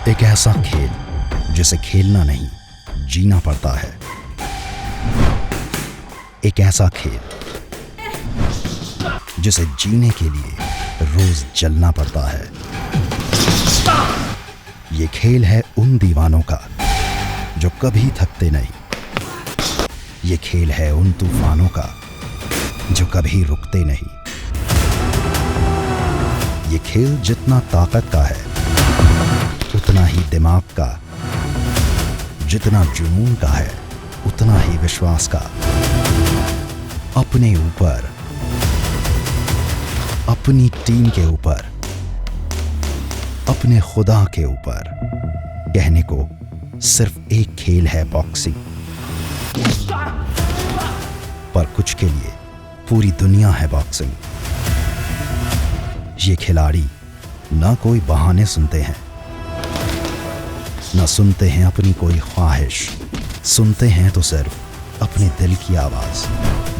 एक ऐसा खेल जिसे खेलना नहीं जीना पड़ता है। एक ऐसा खेल जिसे जीने के लिए रोज जलना पड़ता है। ये खेल है उन दीवानों का जो कभी थकते नहीं। ये खेल है उन तूफानों का जो कभी रुकते नहीं। ये खेल जितना ताकत का है उतना ही दिमाग का, जितना जुनून का है उतना ही विश्वास का। अपने ऊपर, अपनी टीम के ऊपर, अपने खुदा के ऊपर। कहने को सिर्फ एक खेल है बॉक्सिंग, पर कुछ के लिए पूरी दुनिया है बॉक्सिंग। ये खिलाड़ी ना कोई बहाने सुनते हैं, ना सुनते हैं अपनी कोई ख्वाहिश, सुनते हैं तो सिर्फ अपने दिल की आवाज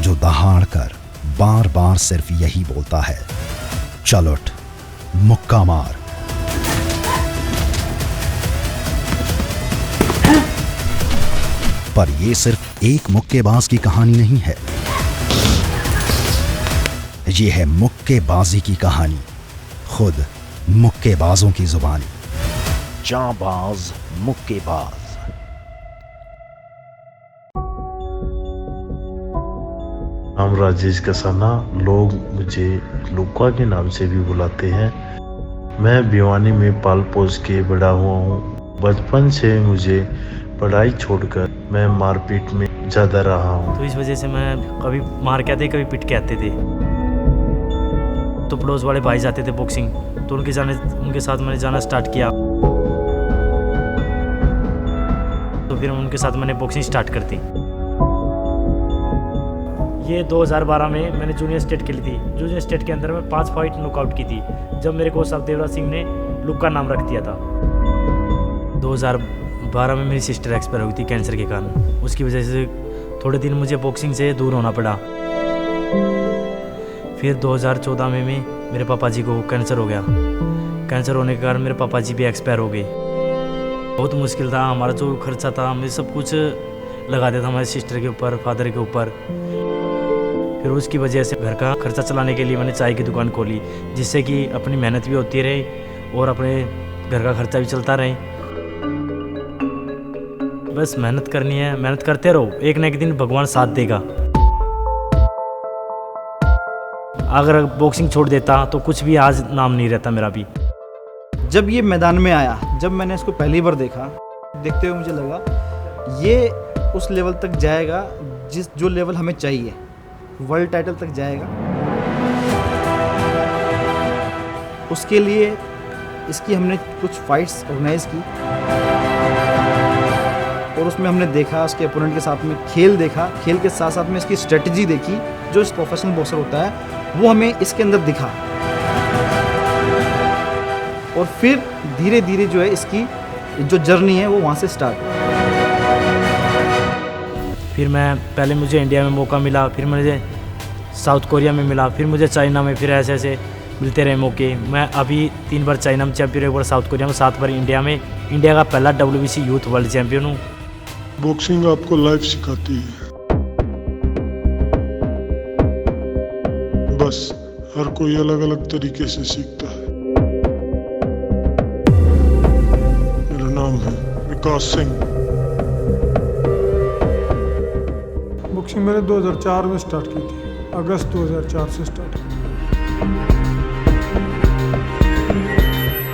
जो दहाड़ कर बार बार सिर्फ यही बोलता है, चल उठ, मुक्का मार। पर यह सिर्फ एक मुक्केबाज की कहानी नहीं है, यह है मुक्केबाजी की कहानी, खुद मुक्केबाजों की जुबानी। जांबाज मुक्केबाज। नाम राजेश कसाना, लोग मुझे लुक्का के नाम से भी बुलाते हैं। मैं भिवानी में पाल पोस के बड़ा हुआ हूँ। बचपन से मुझे पढ़ाई छोड़कर मैं मारपीट में ज़्यादा रहा हूँ, तो इस वजह से मैं कभी मार के आते कभी पिट के आते थे। तो पड़ोस वाले भाई जाते थे बॉक्सिंग, तो उनके साथ मैंने जाना स्टार्ट किया। तो फिर उनके साथ मैंने बॉक्सिंग स्टार्ट कर दी। ये 2012 में मैंने जूनियर स्टेट खेली थी। जूनियर स्टेट के अंदर मैं 5 फाइट नॉकआउट की थी, जब मेरे कोच साहब देवराज सिंह ने लुक्का नाम रख दिया था। 2012 में मेरी सिस्टर एक्सपायर हुई थी कैंसर के कारण। उसकी वजह से थोड़े दिन मुझे बॉक्सिंग से दूर होना पड़ा। फिर 2014 में मेरे पापा जी को कैंसर हो गया। कैंसर होने के कारण मेरे पापा जी भी एक्सपायर हो गए। बहुत मुश्किल था। हमारा जो खर्चा था मैं सब कुछ लगा दिया था हमारे सिस्टर के ऊपर, फादर के ऊपर। फिर उसकी वजह से घर का खर्चा चलाने के लिए मैंने चाय की दुकान खोली, जिससे कि अपनी मेहनत भी होती रहे और अपने घर का खर्चा भी चलता रहे। बस मेहनत करनी है, मेहनत करते रहो, एक न एक दिन भगवान साथ देगा। अगर बॉक्सिंग छोड़ देता तो कुछ भी आज नाम नहीं रहता मेरा भी। जब ये मैदान में आया, जब मैंने इसको पहली बार देखा, देखते हुए मुझे लगा ये उस लेवल तक जाएगा जो लेवल हमें चाहिए, वर्ल्ड टाइटल तक जाएगा। उसके लिए इसकी हमने कुछ फाइट्स ऑर्गेनाइज की और उसमें हमने देखा उसके अपोनेंट के साथ में खेल देखा, खेल के साथ साथ में इसकी स्ट्रेटजी देखी। जो इस प्रोफेशनल बॉक्सर होता है वो हमें इसके अंदर दिखा और फिर धीरे धीरे जो है इसकी जो जर्नी है वो वहाँ से स्टार्ट। फिर मैं पहले मुझे इंडिया में मौका मिला, फिर मुझे साउथ कोरिया में मिला, फिर मुझे चाइना में, फिर ऐसे ऐसे मिलते रहे मौके। मैं अभी 3 बार चाइना में चैंपियन, 1 बार साउथ कोरिया में, 7 बार इंडिया में, इंडिया का पहला WBC यूथ वर्ल्ड चैंपियन हूँ। बॉक्सिंग आपको लाइफ सिखाती है। बस हर कोई अलग अलग तरीके से सीखता है। मेरा नाम है विकास सिंह। बॉक्सिंग मैंने 2004 में स्टार्ट की थी, अगस्त 2004 से स्टार्ट की।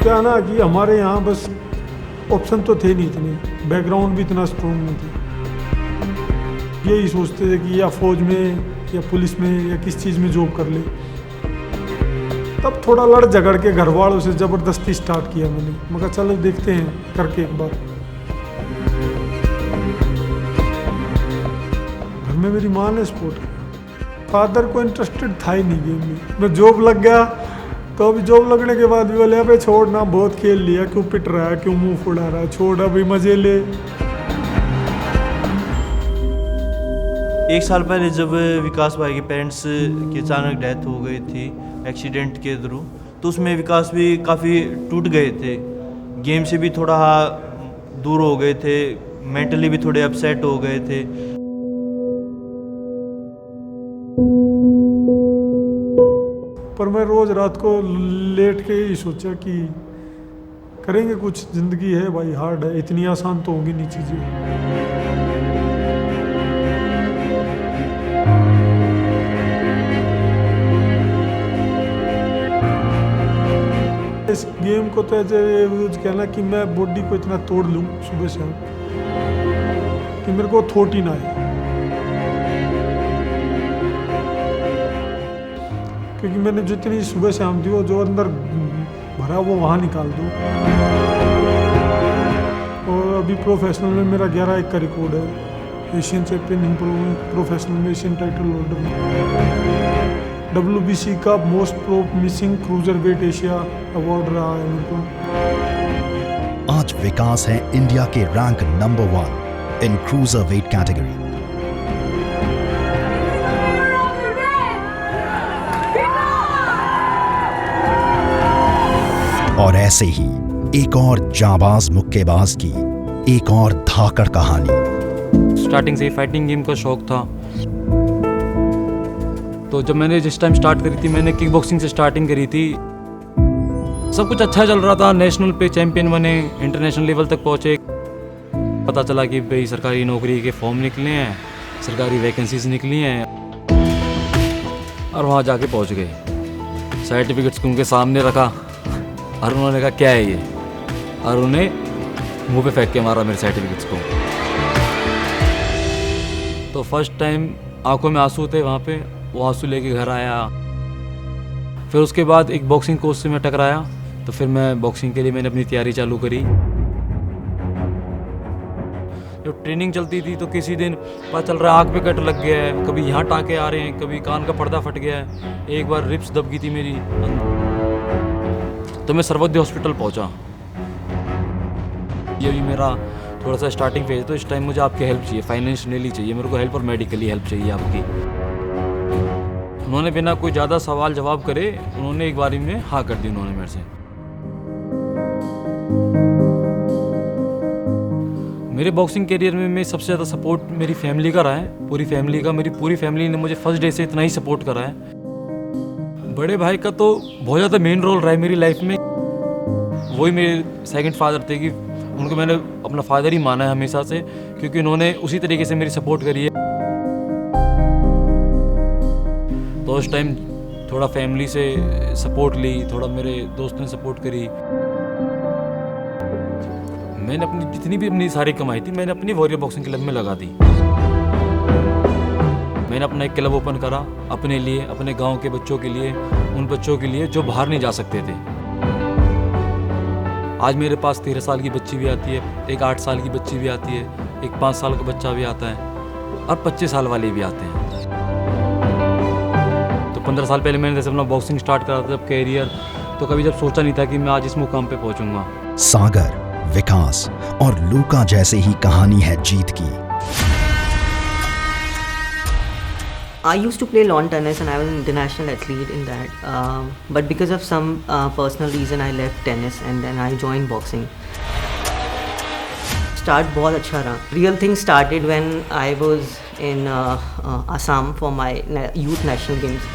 क्या ना कि हमारे यहाँ बस ऑप्शन तो थे नहीं इतने, बैकग्राउंड भी इतना स्ट्रॉन्ग नहीं था। यही सोचते थे कि या फौज में या पुलिस में या किस चीज़ में जॉब कर ले। तब थोड़ा लड़ झगड़ के घर वालों से ज़बरदस्ती स्टार्ट किया मैंने। मैं कहा चलो देखते हैं करके एक बार। घर में मेरी माँ ने सपोर्ट किया, फादर को इंटरेस्टेड था ही नहीं गेम में। मैं जॉब लग गया तो अभी जॉब लगने के बाद भी बोले अबे छोड़ना, बहुत खेल लिया, क्यों पिट रहा है, क्यों मुंह फुला रहा है, छोड़ अभी मजे ले। 1 साल पहले जब विकास भाई के पेरेंट्स की अचानक डेथ हो गई थी एक्सीडेंट के थ्रू, तो उसमें विकास भी काफ़ी टूट गए थे। गेम से भी थोड़ा दूर हो गए थे, मेंटली भी थोड़े अपसेट हो गए थे। पर मैं रोज़ रात को लेट के ही सोचा कि करेंगे कुछ, ज़िंदगी है भाई, हार्ड है, इतनी आसान तो होंगी नहीं चीज़ें। इस गेम को तो ऐसे यूज कहना कि मैं बॉडी को इतना तोड़ लूँ सुबह शाम कि मेरे को थॉट ही ना आए, क्योंकि मैंने जितनी सुबह शाम दी वो जो अंदर भरा वो वहाँ निकाल दूँ। और अभी प्रोफेशनल में मेरा 11-1 का रिकॉर्ड है, एशियन चैंपियन प्रोफेशनल में, एशियन टाइटल होल्डर में। WBC का most promising cruiser weight Asia award रहा है मेरे को। आज विकास है इंडिया के rank number 1 in cruiser weight category. और ऐसे ही एक और जाबाज मुक्केबाज की एक और धाकड़ कहानी। स्टार्टिंग से ही फाइटिंग गेम का शौक था, तो जब मैंने जिस टाइम स्टार्ट करी थी, मैंने किक बॉक्सिंग से स्टार्टिंग करी थी। सब कुछ अच्छा चल रहा था, नेशनल पे चैंपियन बने, इंटरनेशनल लेवल तक पहुँचे। पता चला कि भाई सरकारी नौकरी के फॉर्म निकले हैं, सरकारी वैकेंसीज निकली हैं, और वहाँ जाके पहुँच गए। सर्टिफिकेट्स उनके सामने रखा और उन्होंने कहा क्या है ये, और उन्हें मुंह पे फेंक के मारा मेरे सर्टिफिकेट्स को। तो फर्स्ट टाइम आंखों में आंसू थे वहाँ पे, वो आंसू लेके घर आया। फिर उसके बाद एक बॉक्सिंग कोच से मैं टकराया, तो फिर मैं बॉक्सिंग के लिए मैंने अपनी तैयारी चालू करी। जब ट्रेनिंग चलती थी तो किसी दिन पता चल रहा है आँख पे कट लग गया है, कभी यहाँ टाँके आ रहे हैं, कभी कान का पर्दा फट गया है, एक बार रिब्स दब गई थी मेरी, तो मैं सर्वोदय हॉस्पिटल पहुँचा। ये भी मेरा थोड़ा सा स्टार्टिंग फेज, तो इस टाइम मुझे आपकी हेल्प चाहिए, फाइनेंशियली चाहिए मेरे को हेल्प, और मेडिकली हेल्प चाहिए आपकी। उन्होंने बिना कोई ज़्यादा सवाल जवाब करे उन्होंने एक बारी में हाँ कर दी उन्होंने मेरे से। मेरे बॉक्सिंग करियर में मैं सबसे ज़्यादा सपोर्ट मेरी फैमिली का रहा है, पूरी फैमिली का। मेरी पूरी फैमिली ने मुझे फर्स्ट डे से इतना ही सपोर्ट करा है। बड़े भाई का तो बहुत ज़्यादा मेन रोल रहा है मेरी लाइफ में। वही मेरे सेकंड फादर थे, कि उनको मैंने अपना फादर ही माना है हमेशा से, क्योंकि उन्होंने उसी तरीके से मेरी सपोर्ट करी है। तो उस टाइम थोड़ा फैमिली से सपोर्ट ली, थोड़ा मेरे दोस्त ने सपोर्ट करी। मैंने अपनी जितनी भी अपनी सारी कमाई थी मैंने अपनी वॉरियर बॉक्सिंग क्लब में लगा दी। मैंने अपना एक क्लब ओपन करा अपने लिए, अपने गांव के बच्चों के लिए, उन बच्चों के लिए जो बाहर नहीं जा सकते थे। आज मेरे पास 13 साल की बच्ची भी आती है, एक 8 साल की बच्ची भी आती है, एक 5 साल का बच्चा भी आता है, और 25 साल वाले भी आते हैं। तो 15 साल पहले मैंने जैसे अपना बॉक्सिंग स्टार्ट करा था जब कैरियर, तो कभी जब सोचा नहीं था कि मैं आज इस मुकाम पे पहुंचूंगा। सागर, विकास और लूका जैसे ही कहानी है जीत की। I used to play lawn tennis and I was an international athlete in that. But because of some personal reason, I left tennis and then I joined boxing. Start बहुत अच्छा रहा. Real thing started when I was in Assam for my youth national games.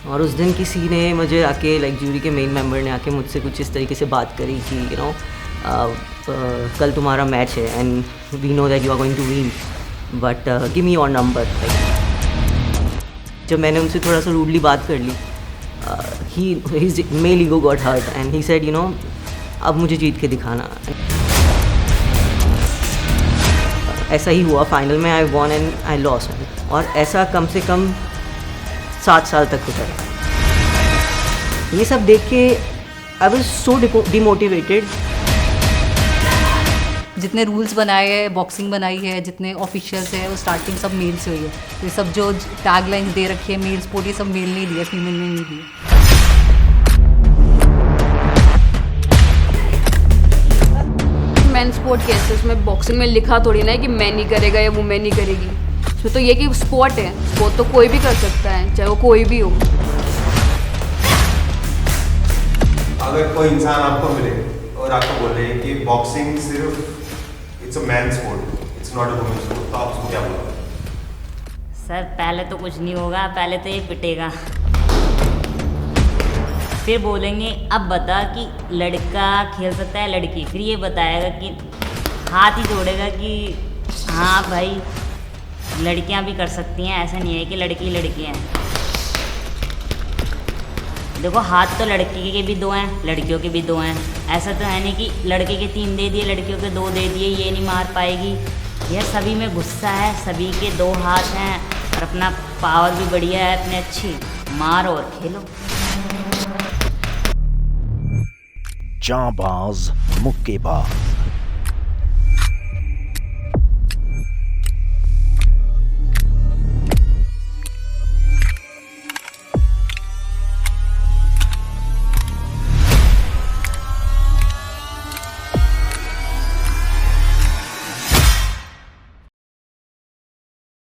और उस दिन किसी ने मुझे आके लाइक जूरी के मेन मेंबर ने आके मुझसे कुछ इस तरीके से बात करी कि यू नो कल तुम्हारा मैच है and we know that you are going to win, but give me your number. जब मैंने उनसे थोड़ा सा रूडली बात कर ली, his male ego got hurt and he said you know अब मुझे जीत के दिखाना। ऐसा ही हुआ, फाइनल में आई वॉन एंड आई लॉस, और ऐसा कम से कम 7 साल तक होता रहा। ये सब देख के आई वाज सो डिमोटिवेटेड। जितने रूल्स बनाए हैं, बॉक्सिंग बनाई है, जितने ऑफिशियल्स हैं, वो स्टार्टिंग सब मेल से हुई है। ये सब जो टैग लाइन्स दे रखी है मेल स्पोर्ट, ये सब मेल नहीं दिया, फीमेल ने नहीं दिया। मेन स्पोर्ट केसेस में बॉक्सिंग में लिखा थोड़ी ना है कि मैं नहीं करेगा या वो मैं नहीं करेगी। उसमें तो ये कि स्पोर्ट है, स्पोर्ट तो कोई भी कर सकता है, चाहे वो कोई भी हो। अगर कोई इंसान आपको मिले और आपको बोले कि बॉक्सिंग सिर्फ it's a man sport, it's not a women sport, तो आप उसको क्या बोलोगे? सर पहले तो कुछ नहीं होगा, पहले तो ये पिटेगा, फिर बोलेंगे अब बता कि लड़का खेल सकता है लड़की, फिर ये बताएगा कि हाथ ही जोड़ेगा कि हाँ भाई लड़कियां भी कर सकती हैं, ऐसा नहीं है कि लड़की लड़की हैं। देखो हाथ तो लड़की के भी 2 हैं, लड़कियों के भी 2 हैं, ऐसा तो है नहीं कि लड़के के 3 दे दिए लड़कियों के 2 दे दिए, ये नहीं मार पाएगी। यह सभी में गुस्सा है, सभी के 2 हाथ हैं और अपना पावर भी बढ़िया है, अपने अच्छी मारो और खेलो। जांबाज मुक्केबाज